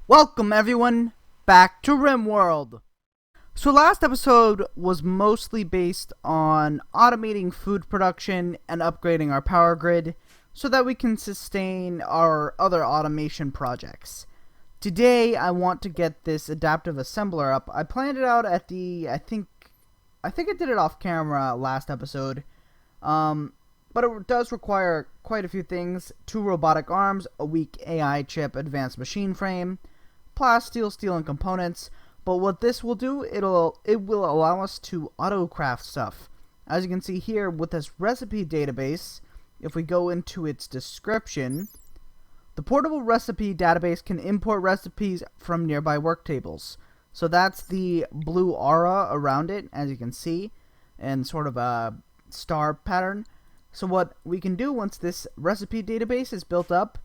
Welcome everyone back to Rimworld. So last episode was mostly based on automating food production and upgrading our power grid so that we can sustain our other automation projects. Today I want to get this adaptive assembler up. I planned it out at I think I did it off camera last episode. But it does require quite a few things: 2 robotic arms, a weak AI chip, advanced machine frame, plasteel, steel, and components. But what this will do, it will allow us to auto-craft stuff. As you can see here with this recipe database, if we go into its description, the portable recipe database can import recipes from nearby work tables. So that's the blue aura around it, as you can see, and sort of a star pattern. So what we can do once this recipe database is built up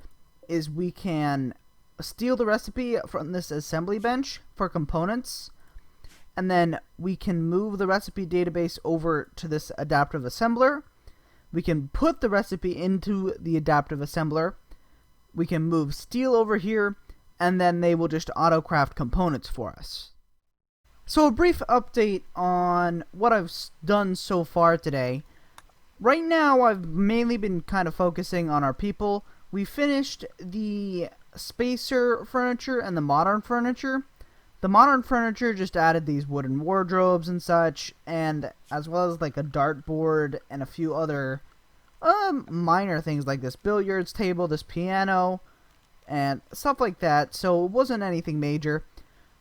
is we can steal the recipe from this assembly bench for components, and then we can move the recipe database over to this adaptive assembler. We can put the recipe into the adaptive assembler. We can move steel over here, and then they will just auto-craft components for us. So a brief update on what I've done so far today. Right now I've mainly been kind of focusing on our people. We finished the spacer furniture and the modern furniture. The modern furniture just added these wooden wardrobes and such, and as well as like a dartboard and a few other minor things like this billiards table, this piano, and stuff like that. So it wasn't anything major.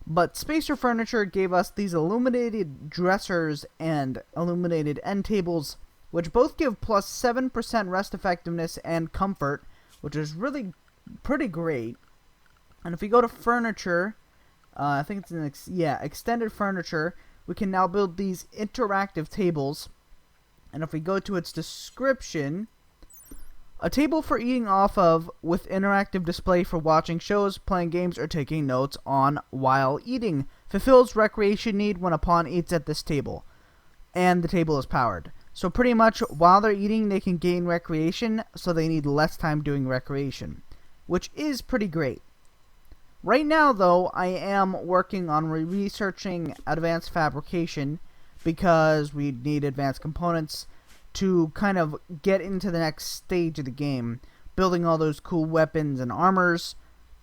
But spacer furniture gave us these illuminated dressers and illuminated end tables, which both give plus 7% rest effectiveness and comfort, which is really pretty great. And if we go to furniture, I think it's extended furniture, we can now build these interactive tables. And if we go to its description, a table for eating off of with interactive display for watching shows, playing games, or taking notes on while eating. Fulfills recreation need when a pawn eats at this table. And the table is powered. So pretty much while they're eating, they can gain recreation, so they need less time doing recreation, which is pretty great. Right now, though, I am working on researching advanced fabrication because we need advanced components to kind of get into the next stage of the game, building all those cool weapons and armors,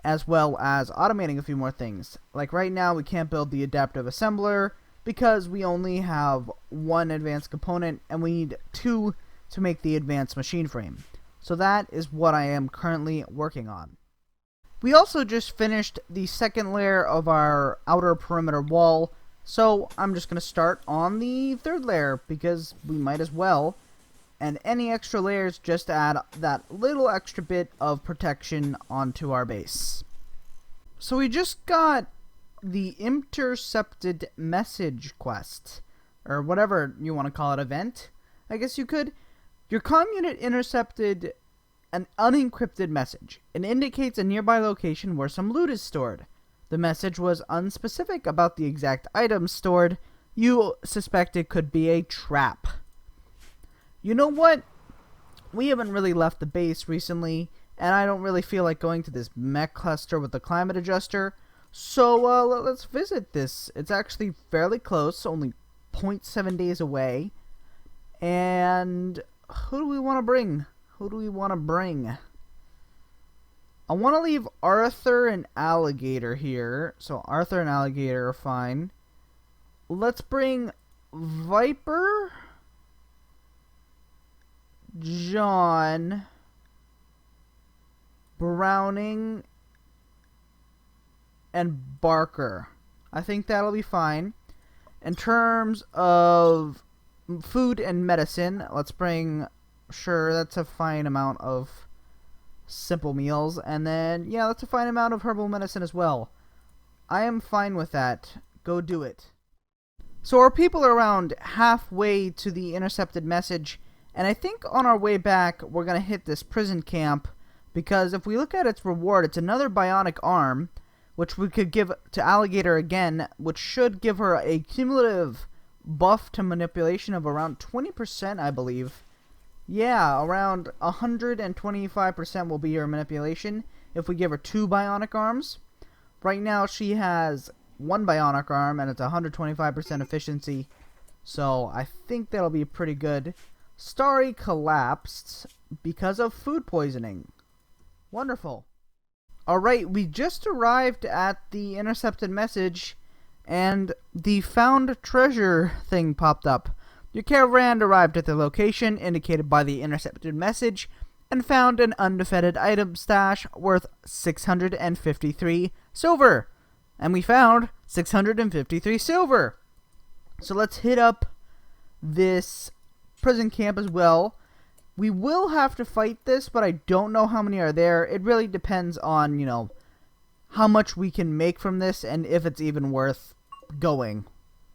as well as automating a few more things. Like right now, we can't build the adaptive assembler because we only have 1 advanced component and we need 2 to make the advanced machine frame. So that is what I am currently working on. We also just finished the second layer of our outer perimeter wall, so I'm just going to start on the third layer because we might as well. And any extra layers just add that little extra bit of protection onto our base. So we just got the Intercepted Message quest, or whatever you want to call it, event, I guess you could. Your comm unit intercepted an unencrypted message. It indicates a nearby location where some loot is stored. The message was unspecific about the exact items stored. You suspect it could be a trap. You know what? We haven't really left the base recently, and I don't really feel like going to this mech cluster with the climate adjuster. So let's visit this. It's actually fairly close, only 0.7 days away. And who do we want to bring? I want to leave Arthur and Alligator here. So Arthur and Alligator are fine. Let's bring Viper, John, Browning, and Barker. I think that'll be fine. In terms of food and medicine, let's bring, sure, that's a fine amount of simple meals. And then, yeah, that's a fine amount of herbal medicine as well. I am fine with that. Go do it. So our people are around halfway to the intercepted message. And I think on our way back, we're going to hit this prison camp. Because if we look at its reward, it's another bionic arm, which we could give to Alligator again, which should give her a cumulative buff to manipulation of around 20%, I believe. Yeah, around 125% will be her manipulation if we give her 2 bionic arms. Right now she has one bionic arm and it's 125% efficiency. So I think that'll be pretty good. Starry collapsed because of food poisoning. Wonderful. Alright, we just arrived at the Intercepted Message and the found treasure thing popped up. Your caravan arrived at the location indicated by the Intercepted Message and found an undefended item stash worth 653 silver. And we found 653 silver. So let's hit up this prison camp as well. We will have to fight this, but I don't know how many are there. It really depends on, how much we can make from this and if it's even worth going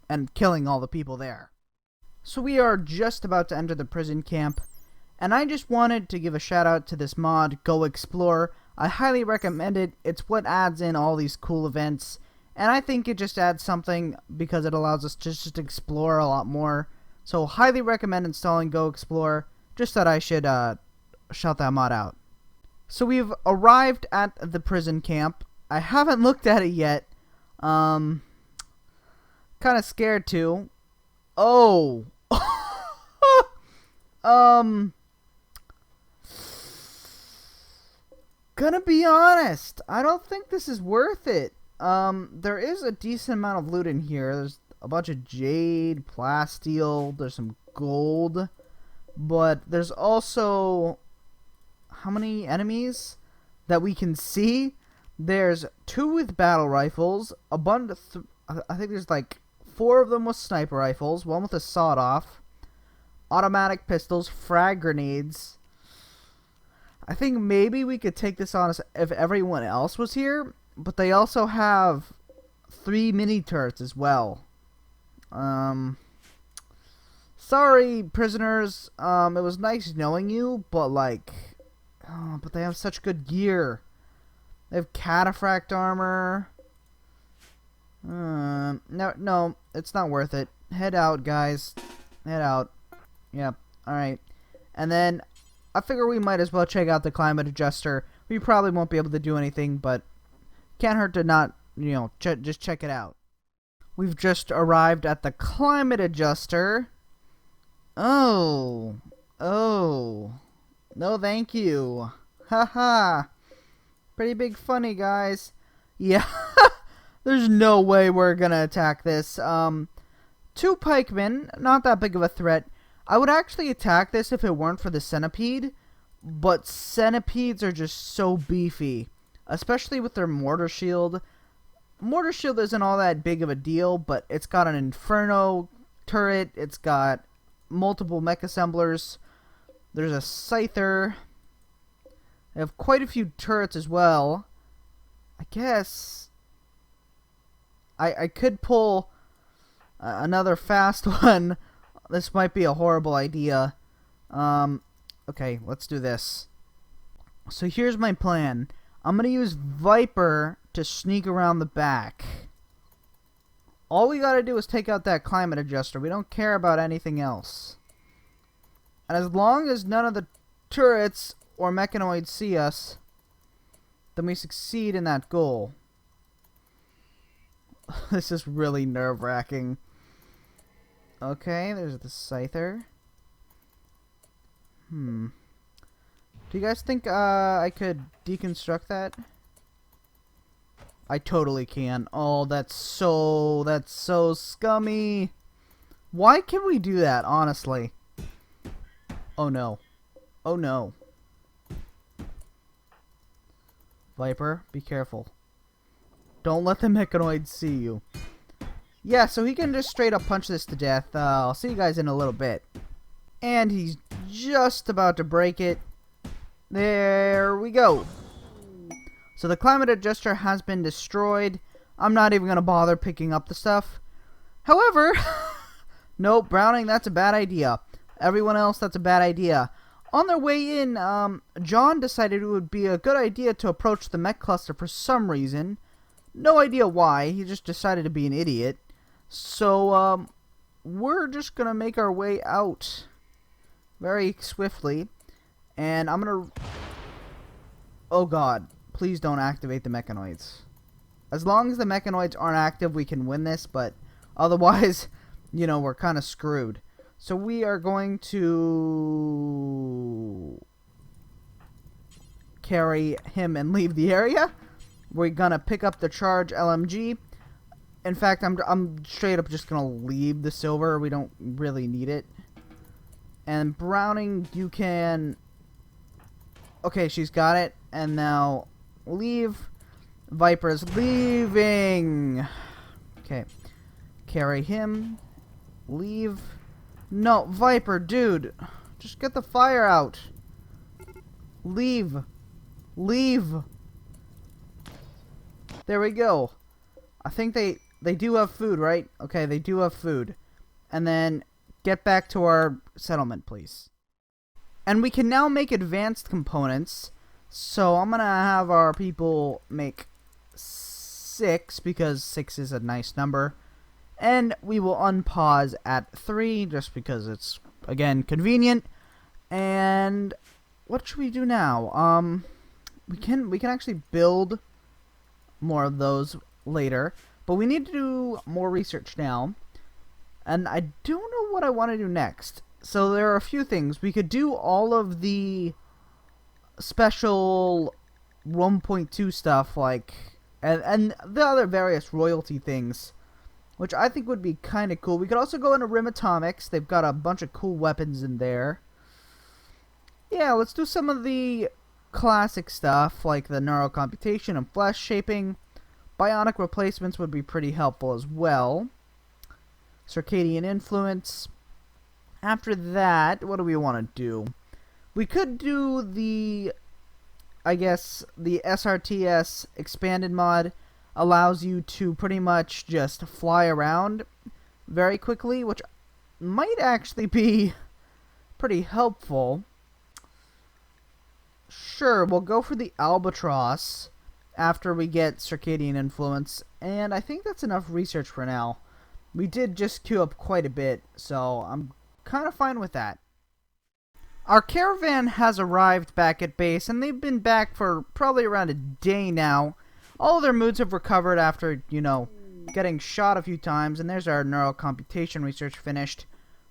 and killing all the people there. So we are just about to enter the prison camp, and I just wanted to give a shout out to this mod, Go Explore. I highly recommend it. It's what adds in all these cool events, and I think it just adds something because it allows us to just explore a lot more. So highly recommend installing Go Explore. Just thought I should shout that mod out. So we've arrived at the prison camp. I haven't looked at it yet. Kind of scared to. Oh. Gonna be honest, I don't think this is worth it. There is a decent amount of loot in here. There's a bunch of jade, plasteel, there's some gold, but there's also how many enemies that we can see? There's 2 with battle rifles, a bunch of I think there's like 4 of them with sniper rifles, 1 with a sawed-off, automatic pistols, frag grenades. I think maybe we could take this on if everyone else was here, but they also have 3 mini turrets as well. Sorry, prisoners. It was nice knowing you, but but they have such good gear. They have cataphract armor. No, it's not worth it. Head out, guys. Head out. Yep. Alright. And then, I figure we might as well check out the climate adjuster. We probably won't be able to do anything, but can't hurt to not, just check it out. We've just arrived at the climate adjuster. Oh. No, thank you. Haha. Pretty big funny, guys. Yeah. There's no way we're gonna attack this. 2 pikemen, not that big of a threat. I would actually attack this if it weren't for the centipede, but centipedes are just so beefy, especially with their mortar shield. Mortar shield isn't all that big of a deal, but it's got an inferno turret, it's got multiple mech assemblers, there's a scyther. They have quite a few turrets as well. I guess I could pull another fast one. This might be a horrible idea. Okay, let's do this. So here's my plan. I'm going to use Viper to sneak around the back. All we got to do is take out that climate adjuster. We don't care about anything else. And as long as none of the turrets or mechanoids see us, then we succeed in that goal. This is really nerve-wracking. Okay, there's the scyther. Do you guys think I could deconstruct that? I totally can. Oh, that's so scummy. Why can we do that, honestly? Oh no. Oh no. Viper, be careful. Don't let the mechanoids see you. Yeah, so he can just straight up punch this to death. I'll see you guys in a little bit. And he's just about to break it. There we go. So the climate adjuster has been destroyed. I'm not even going to bother picking up the stuff. However, nope, Browning, that's a bad idea. Everyone else, that's a bad idea. On their way in, John decided it would be a good idea to approach the mech cluster for some reason. No idea why, he just decided to be an idiot. So, we're just gonna make our way out very swiftly. And I'm gonna... Oh god, please don't activate the mechanoids. As long as the mechanoids aren't active, we can win this, but otherwise, you know, we're kind of screwed. So we are going to carry him and leave the area. We're gonna pick up the charge LMG. In fact, I'm straight up just gonna leave the silver. We don't really need it. And Browning, you can... Okay, she's got it. And now leave. Viper's leaving. Okay. Carry him. Leave. No, Viper, dude. Just get the fire out. Leave. Leave. There we go. I think they do have food, right? Okay, they do have food. And then get back to our settlement, please. And we can now make advanced components. So I'm going to have our people make 6 because 6 is a nice number. And we will unpause at 3 just because it's, again, convenient. And what should we do now? We can actually build more of those later. But we need to do more research now. And I don't know what I want to do next. So there are a few things. We could do all of the special 1.2 stuff, like, and the other various royalty things, which I think would be kind of cool. We could also go into Rim Atomics. They've got a bunch of cool weapons in there. Yeah, let's do some of the classic stuff, like the neural computation and flesh shaping. Bionic replacements would be pretty helpful as well. Circadian influence. After that, what do we want to do? We could do the, I guess, the SRTS expanded mod allows you to pretty much just fly around very quickly, which might actually be pretty helpful. Sure, we'll go for the Albatross after we get Circadian influence, and I think that's enough research for now. We did just queue up quite a bit, so I'm kind of fine with that. Our caravan has arrived back at base, and they've been back for probably around a day now. All of their moods have recovered after, you know, getting shot a few times, and there's our neural computation research finished.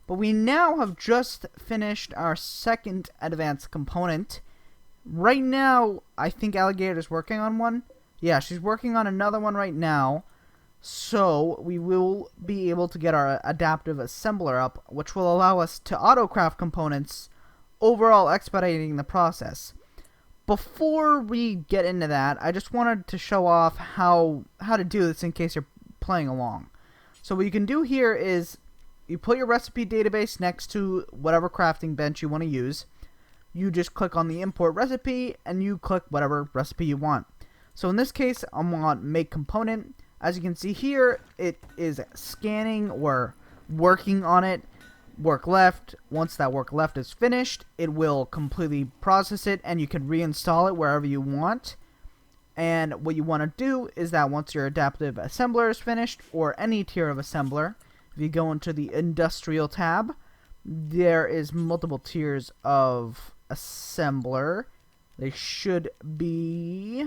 But we now have just finished our second advanced component. Right now, I think Alligator's working on one. Yeah, she's working on another one right now. So, we will be able to get our adaptive assembler up, which will allow us to autocraft components, overall expediting the process. Before we get into that, I just wanted to show off how to do this in case you're playing along. So what you can do here is you put your recipe database next to whatever crafting bench you want to use. You just click on the import recipe and you click whatever recipe you want. So in this case, I'm on make component. As you can see here, it is scanning or working on it. Work left. Once that work left is finished, it will completely process it and you can reinstall it wherever you want. And what you want to do is that once your adaptive assembler is finished, or any tier of assembler, if you go into the industrial tab, there is multiple tiers of assembler. They should be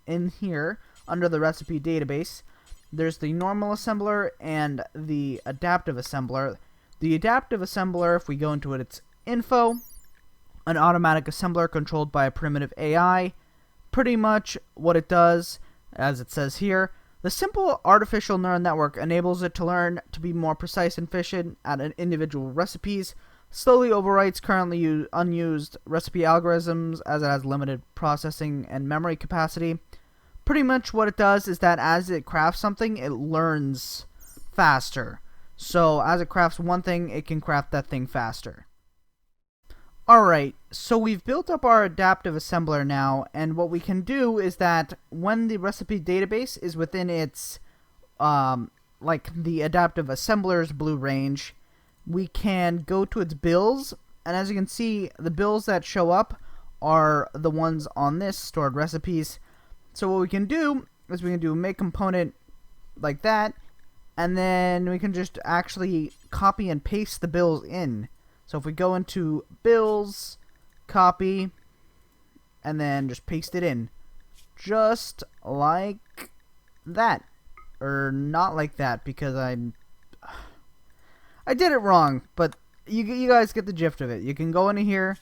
in here under the recipe database. There's the normal assembler and the adaptive assembler. The adaptive assembler, if we go into it, it's info, an automatic assembler controlled by a primitive AI. Pretty much what it does, as it says here, the simple artificial neural network enables it to learn to be more precise and efficient at individual recipes, slowly overwrites currently unused recipe algorithms as it has limited processing and memory capacity. Pretty much what it does is that as it crafts something, it learns faster. So as it crafts one thing, it can craft that thing faster. Alright, so we've built up our adaptive assembler now, and what we can do is that when the recipe database is within its, like the adaptive assembler's blue range, we can go to its bills, and as you can see, the bills that show up are the ones on this stored recipes. So what we can do is we can do make component like that, and then we can just actually copy and paste the bills in. So if we go into bills, copy, and then just paste it in. Just like that. Or not like that, because I did it wrong, but you guys get the gist of it. You can go into here,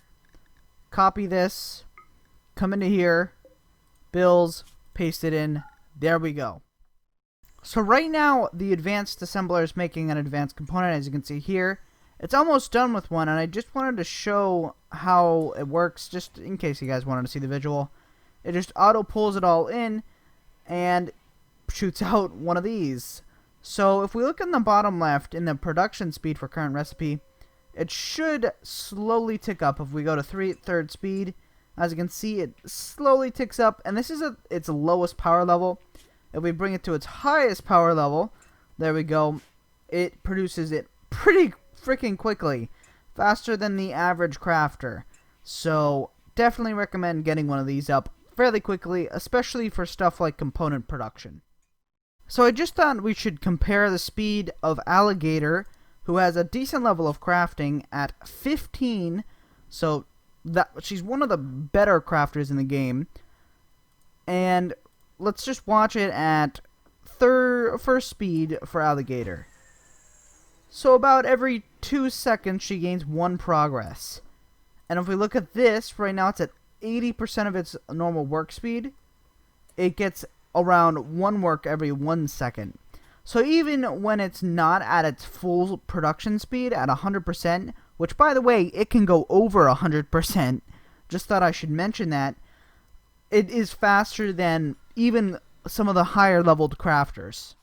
copy this, come into here, bills, paste it in, there we go. So right now, the advanced assembler is making an advanced component, as you can see here. It's almost done with one, and I just wanted to show how it works, just in case you guys wanted to see the visual. It just auto pulls it all in, and shoots out one of these. So if we look in the bottom left, in the production speed for current recipe, it should slowly tick up. If we go to 3/3 speed, as you can see, it slowly ticks up, and this is its lowest power level. If we bring it to its highest power level, there we go, it produces it pretty freaking quickly, faster than the average crafter. So definitely recommend getting one of these up fairly quickly, especially for stuff like component production. So I just thought we should compare the speed of Alligator, who has a decent level of crafting, at 15, so that she's one of the better crafters in the game, and let's just watch it at first speed for Alligator. So about every 2 seconds she gains 1 progress. And if we look at this, right now it's at 80% of its normal work speed. It gets around 1 work every 1 second. So even when it's not at its full production speed at 100%, which by the way, it can go over 100%, just thought I should mention that, it is faster than even some of the higher leveled crafters.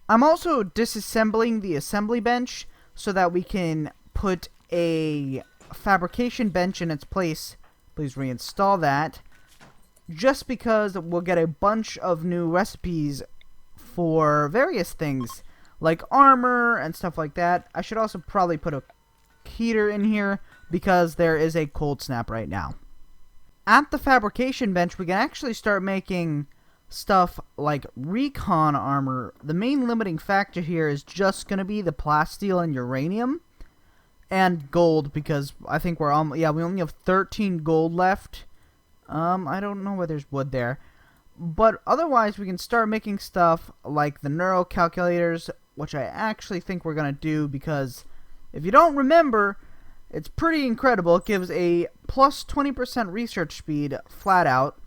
I'm also disassembling the assembly bench so that we can put a fabrication bench in its place. Please reinstall that. Just because we'll get a bunch of new recipes for various things, like armor and stuff like that. I should also probably put a heater in here because there is a cold snap right now. At the fabrication bench, we can actually start making stuff like recon armor. The main limiting factor here is just going to be the plasteel and uranium and gold, because I think we only have 13 gold left. I don't know where there's wood there, but otherwise we can start making stuff like the neural calculators, which I actually think we're going to do, because if you don't remember, it's pretty incredible. It gives a plus 20% research speed flat out.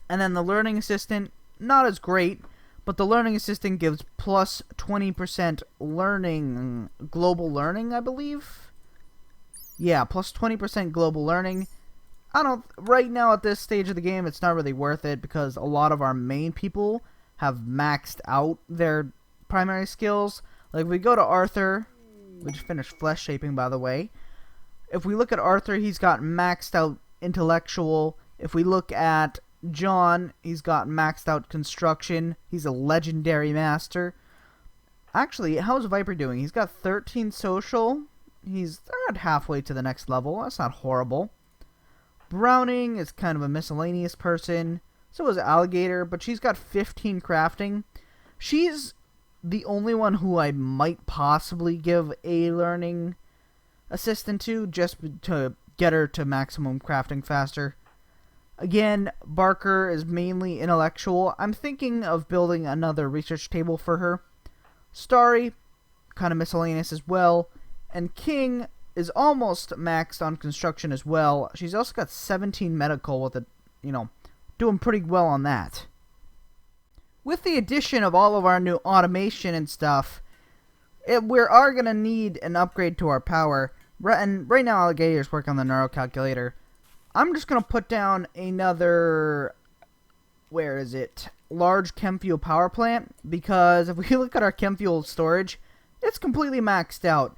And then the learning assistant, not as great, but the learning assistant gives plus 20% learning, global learning, I believe. Yeah, plus 20% global learning. Right now at this stage of the game, it's not really worth it because a lot of our main people have maxed out their primary skills. Like, if we go to Arthur, we just finished flesh shaping, by the way. If we look at Arthur, he's got maxed out intellectual. If we look at John, he's got maxed out construction. He's a legendary master. Actually, how's Viper doing? He's got 13 social. He's around halfway to the next level. That's not horrible. Browning is kind of a miscellaneous person. So is Alligator, but she's got 15 crafting. She's the only one who I might possibly give a learning assistant to, just to get her to maximum crafting faster. Again, Barker is mainly intellectual. I'm thinking of building another research table for her. Starry, kind of miscellaneous as well. And King is almost maxed on construction as well. She's also got 17 medical with it, doing pretty well on that. With the addition of all of our new automation and stuff, we are going to need an upgrade to our power. And right now, Alligator's working on the neural calculator. I'm just going to put down another, large chem fuel power plant, because if we look at our chem fuel storage, it's completely maxed out.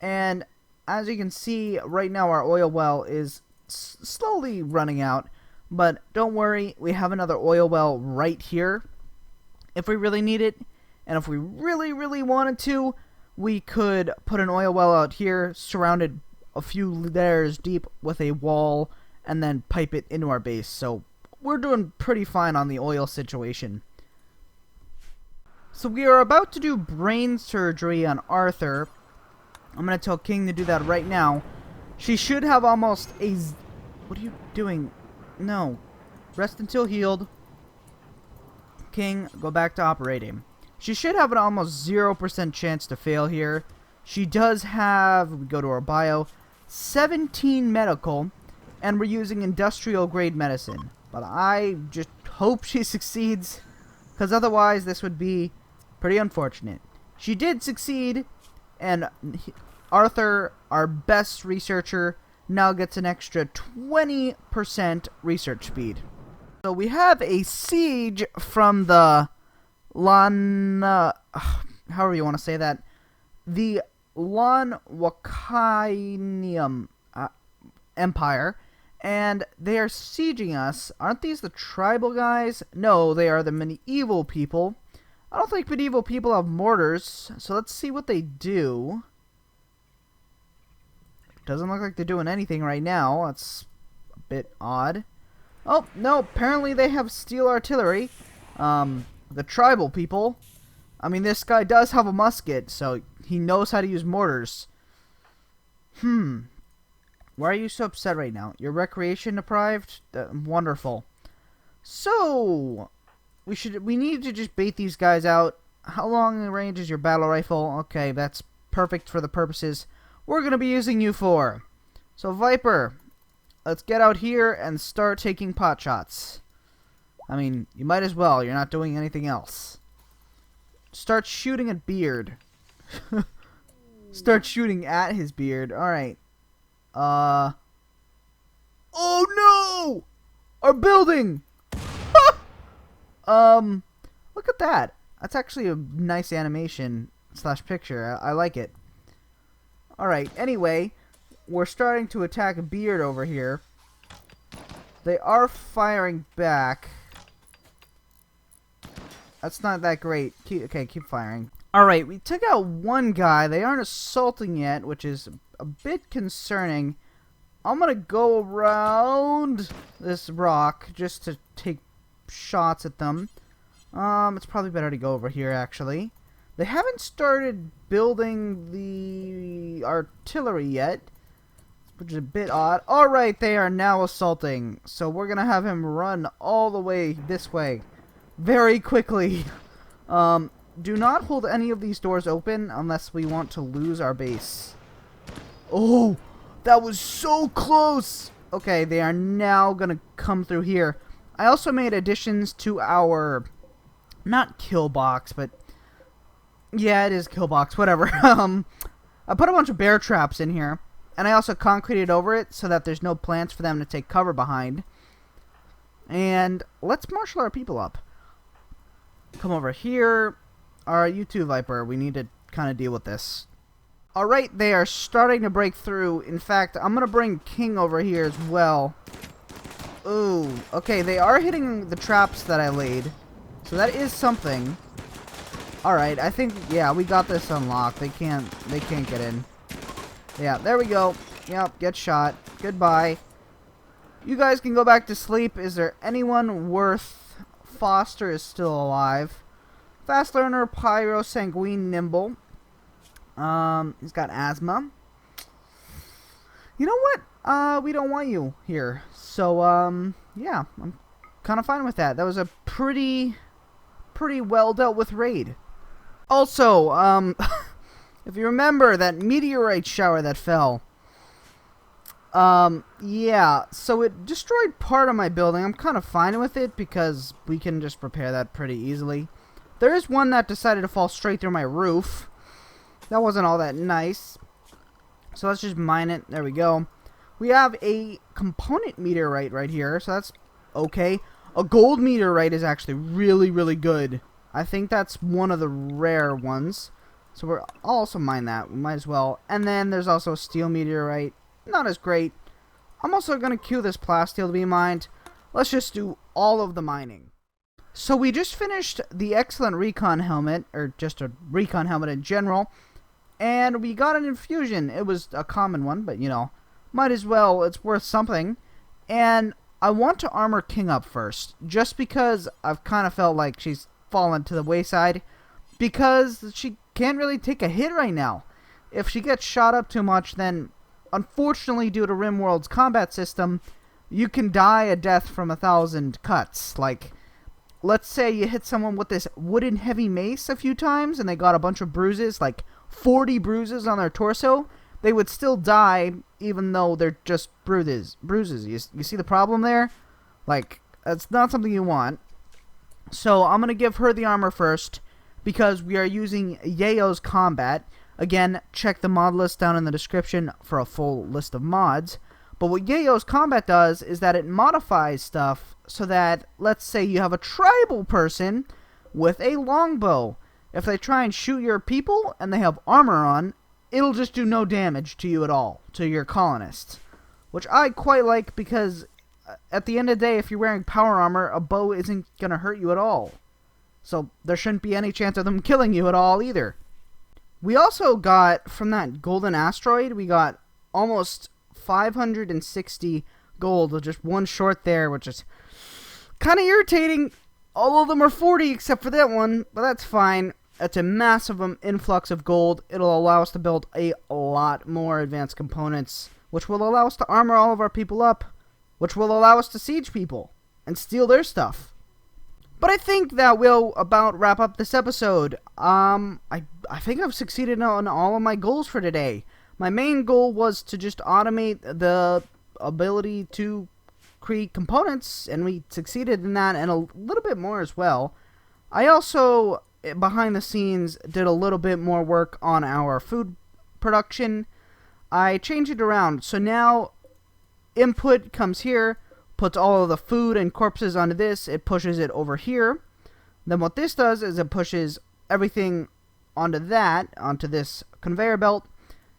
And as you can see, right now our oil well is slowly running out, but don't worry, we have another oil well right here if we really need it. And if we really, really wanted to, we could put an oil well out here, surrounded a few layers deep with a wall, and then pipe it into our base. So we're doing pretty fine on the oil situation. So we are about to do brain surgery on Arthur. I'm going to tell King to do that right now. She should have almost a... What are you doing? No. Rest until healed. King, go back to operating. She should have an almost 0% chance to fail here. She does have, we go to our bio, 17 medical, and we're using industrial grade medicine. But I just hope she succeeds, because otherwise this would be pretty unfortunate. She did succeed, and Arthur, our best researcher, now gets an extra 20% research speed. So we have a siege from the however you want to say that, the Lanwakanium Empire, and they are sieging us. Aren't these the tribal guys? No, they are the medieval people. I don't think medieval people have mortars, so let's see what they do. Doesn't look like they're doing anything right now. That's a bit odd. Oh, no, apparently they have steel artillery. The tribal people. I mean, this guy does have a musket, so he knows how to use mortars. Why are you so upset right now? You're recreation deprived? Wonderful. So, we need to just bait these guys out. How long in range is your battle rifle? Okay, that's perfect for the purposes we're going to be using you for. So, Viper, let's get out here and start taking pot shots. I mean, you might as well. You're not doing anything else. Start shooting at Beard. Start shooting at his beard. Alright. Oh no! Our building! Look at that. That's actually a nice animation / picture. I like it. Alright, anyway, we're starting to attack Beard over here. They are firing back. That's not that great. Keep firing. Alright, we took out one guy. They aren't assaulting yet, which is a bit concerning. I'm gonna go around this rock just to take shots at them. It's probably better to go over here, actually. They haven't started building the artillery yet, which is a bit odd. Alright, they are now assaulting. So we're gonna have him run all the way this way very quickly. Do not hold any of these doors open unless we want to lose our base. Oh, that was so close! Okay, they are now gonna come through here. I also made additions to our, not kill box, but yeah, it is kill box, whatever. I put a bunch of bear traps in here, and I also concreted over it so that there's no plants for them to take cover behind. And let's marshal our people up. Come over here. Alright, you too, Viper. We need to kind of deal with this. Alright, they are starting to break through. In fact, I'm going to bring King over here as well. Ooh, okay, they are hitting the traps that I laid. So that is something. Alright, I think, yeah, we got this unlocked. They can't get in. Yeah, there we go. Yep, get shot. Goodbye. You guys can go back to sleep. Is there anyone worth... Foster is still alive. Fast learner, Pyro, Sanguine, Nimble. He's got asthma. You know what? We don't want you here. So, yeah, I'm kind of fine with that. That was a pretty well dealt with raid. Also, if you remember that meteorite shower that fell, yeah, so it destroyed part of my building. I'm kind of fine with it because we can just repair that pretty easily. There is one that decided to fall straight through my roof. That wasn't all that nice. So let's just mine it. There we go. We have a component meteorite right here, so that's okay. A gold meteorite is actually really good. I think that's one of the rare ones. So I'll also mine that. We might as well. And then there's also a steel meteorite. Not as great. I'm also going to queue this plasteel to be mined. Let's just do all of the mining. So we just finished the excellent recon helmet, or just a recon helmet in general, and we got an infusion. It was a common one, but you know, might as well, it's worth something. And I want to armor King up first, just because I've kind of felt like she's fallen to the wayside, because she can't really take a hit right now. If she gets shot up too much, then unfortunately, due to Rimworld's combat system, you can die a death from 1,000 cuts. Like, let's say you hit someone with this wooden heavy mace a few times and they got a bunch of bruises, like 40 bruises on their torso, they would still die even though they're just bruises. You see the problem there? Like, that's not something you want. So I'm going to give her the armor first because we are using Yayo's combat. Again, check the mod list down in the description for a full list of mods. But what Yayo's combat does is that it modifies stuff so that, let's say you have a tribal person with a longbow. If they try and shoot your people and they have armor on, it'll just do no damage to you at all, to your colonists. Which I quite like because at the end of the day, if you're wearing power armor, a bow isn't going to hurt you at all. So there shouldn't be any chance of them killing you at all either. We also got, from that golden asteroid, we got almost 560 gold with just one short there, which is kind of irritating. All of them are 40 except for that one, but that's fine. It's a massive influx of gold. It'll allow us to build a lot more advanced components, which will allow us to armor all of our people up, which will allow us to siege people and steal their stuff. But I think that will about wrap up this episode. I think I've succeeded on all of my goals for today. My main goal was to just automate the ability to create components, and we succeeded in that and a little bit more as well. I also, behind the scenes, did a little bit more work on our food production. I changed it around, so now input comes here, puts all of the food and corpses onto this, it pushes it over here. Then what this does is it pushes everything onto this conveyor belt.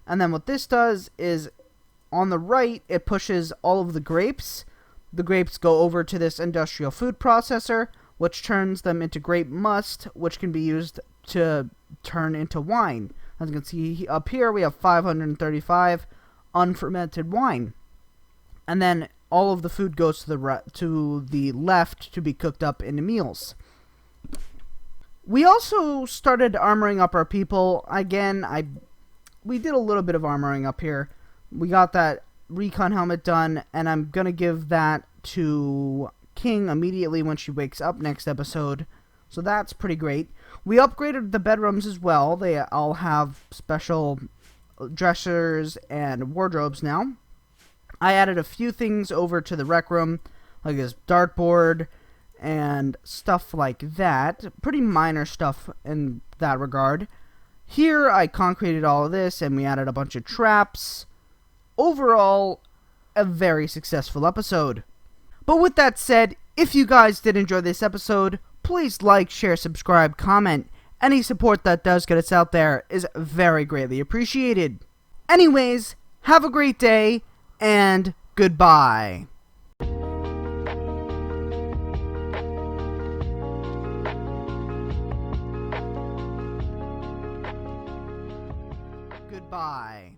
And then what this does is on the right, it pushes all of the grapes. The grapes go over to this industrial food processor, which turns them into grape must, which can be used to turn into wine. As you can see up here, we have 535 unfermented wine. And then all of the food goes to the left to be cooked up into meals. We also started armoring up our people. Again, we did a little bit of armoring up here. We got that recon helmet done, and I'm going to give that to King immediately when she wakes up next episode. So that's pretty great. We upgraded the bedrooms as well. They all have special dressers and wardrobes now. I added a few things over to the rec room, like this dartboard and stuff like that. Pretty minor stuff in that regard. Here, I concreted all of this, and we added a bunch of traps. Overall, a very successful episode. But with that said, if you guys did enjoy this episode, please like, share, subscribe, comment. Any support that does get us out there is very greatly appreciated. Anyways, have a great day, and goodbye. Goodbye.